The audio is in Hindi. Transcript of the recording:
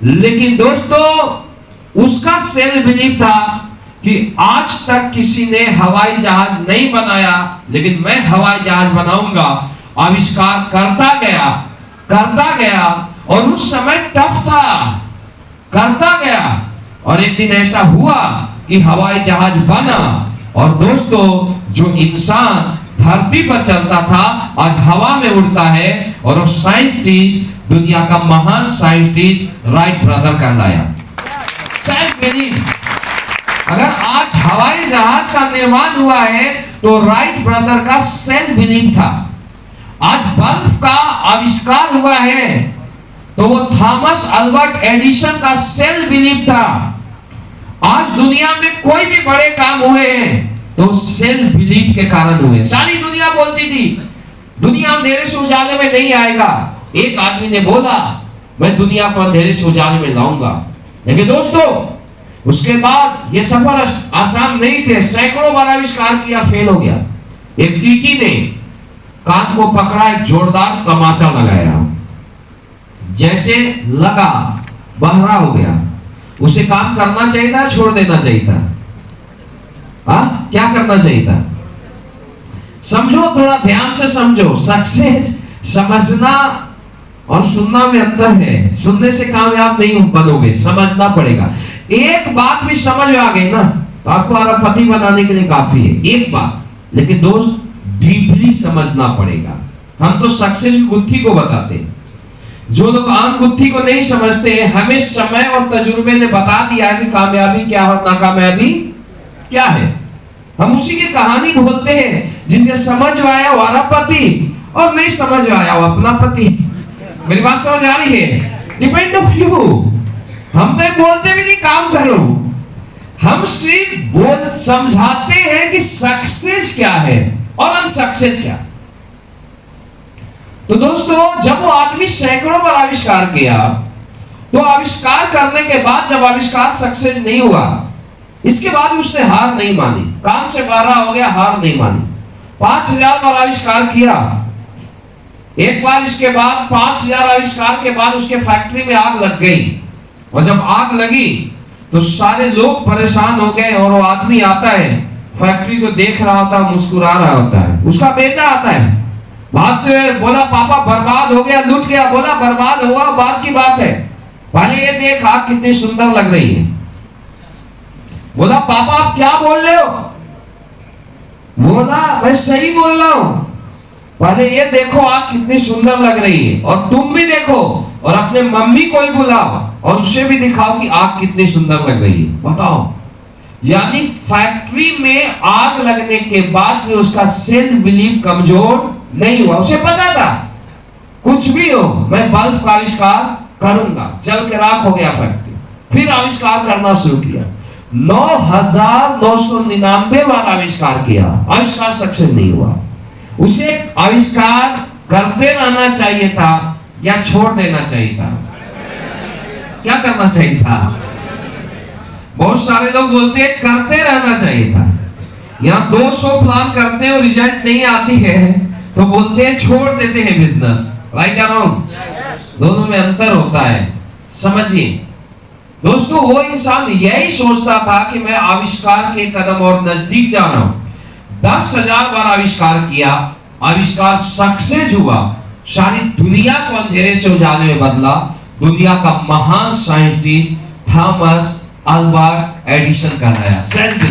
लेकिन दोस्तों उसका सेल्फ बिलीफ था कि आज तक किसी ने हवाई जहाज नहीं बनाया, लेकिन मैं हवाई जहाज बनाऊंगा। आविष्कार करता गया और उस समय टफ था, करता गया और एक दिन ऐसा हुआ कि हवाई जहाज बना। और दोस्तों जो इंसान धरती पर चलता था आज हवा में उड़ता है, और वो साइंटिस्ट दुनिया का महान साइंटिस्ट राइट ब्रदर कहलाया। सेल्फ बिलीफ, अगर आज हवाई जहाज का निर्माण हुआ है तो राइट ब्रदर का सेल्फ बिलीफ था। आज बल्ब का आविष्कार हुआ है तो वो थॉमस अल्बर्ट एडिसन का सेल्फ बिलीफ था। आज दुनिया में कोई भी बड़े काम हुए हैं तो सेल्फ बिलीफ के कारण हुए। सारी दुनिया बोलती थी दुनिया अंधेरे से उजाले में नहीं आएगा, एक आदमी ने बोला मैं दुनिया को अंधेरे से उजाले में लाऊंगा। लेकिन दोस्तों उसके बाद ये सफर आसान नहीं थे, सैकड़ों बार आविष्कार किया, फेल हो गया। एक टीटी ने कान को पकड़ा, एक जोरदार तमाचा लगाया, जैसे लगा बहरा हो गया। उसे काम करना चाहिए था, छोड़ देना चाहिए था? क्या करना चाहिए था? समझो, थोड़ा ध्यान से समझो। सक्सेस समझना और सुनना में अंतर है। सुनने से कामयाब नहीं बनोगे, समझना पड़ेगा। एक बात भी समझ में आ गई ना तो आपको अरबपति बनाने के लिए काफी है, एक बात। लेकिन दोस्त डीपली समझना पड़ेगा। हम तो सक्सेस की गुत्थी को बताते हैं, जो लोग आम गुत्थी को नहीं समझते हैं। हमें समय और तजुर्बे ने बता दिया है कि कामयाबी क्या और नाकामयाबी क्या है। हम उसी की कहानी बोलते हैं। जिसके समझ में आया वो अरबपति और नहीं समझ में आया वो अपना पति। मेरी बात समझ आ रही है? Depend of you. हम तो बोलते भी नहीं काम करो, हम सिर्फ समझाते हैं कि सक्सेस क्या है और अनसक्सेस क्या। तो दोस्तों जब वो आदमी सैकड़ों बार आविष्कार किया तो आविष्कार करने के बाद जब आविष्कार सक्सेस नहीं हुआ, इसके बाद उसने हार नहीं मानी। कान से बहरा हो गया, हार नहीं मानी। 5000 बार आविष्कार किया। एक बार इसके बाद 5000 आविष्कार के बाद उसके फैक्ट्री में आग लग गई, और जब आग लगी तो सारे लोग परेशान हो गए। और वो आदमी आता है, फैक्ट्री को देख रहा होता है, मुस्कुरा रहा होता है। उसका बेटा आता है, भागते हुए, बोला पापा बर्बाद हो गया, लूट गया। बोला बर्बाद हुआ बात की बात है, पहले ये देख आग कितनी सुंदर लग रही है। बोला पापा आप क्या बोल रहे हो? बोला मैं सही बोल रहा हूं, पहले ये देखो आग कितनी सुंदर लग रही है, और तुम भी देखो और अपने मम्मी को ही बुलाओ और उसे भी दिखाओ कि आग कितनी सुंदर लग रही है। बताओ, यानी फैक्ट्री में आग लगने के बाद भी उसका सेल्फ बिलीफ कमजोर नहीं हुआ। उसे पता था कुछ भी हो मैं बल्ब का आविष्कार करूंगा। जल के राख हो गया फैक्ट्री, फिर आविष्कार करना शुरू किया। 9999 बार आविष्कार किया, आविष्कार सक्सेस नहीं हुआ। उसे आविष्कार करते रहना चाहिए था या छोड़ देना चाहिए था? क्या करना चाहिए था? बहुत सारे लोग बोलते हैं करते रहना चाहिए था। यहाँ 200 प्लान करते हैं और रिजल्ट नहीं आती है तो बोलते हैं छोड़ देते हैं बिजनेस। राइट या रॉन्ग? दोनों में अंतर होता है, समझिए दोस्तों। वो इंसान यही सोचता था कि मैं आविष्कार के कदम और नजदीक जा रहा हूं। 10,000 बार आविष्कार किया, आविष्कार सक्सेस हुआ, सारी दुनिया को अंधेरे से उजाले में बदला। दुनिया का महान साइंटिस्ट थॉमस अल्बर्ट एडिसन कहलाया। सेल्फ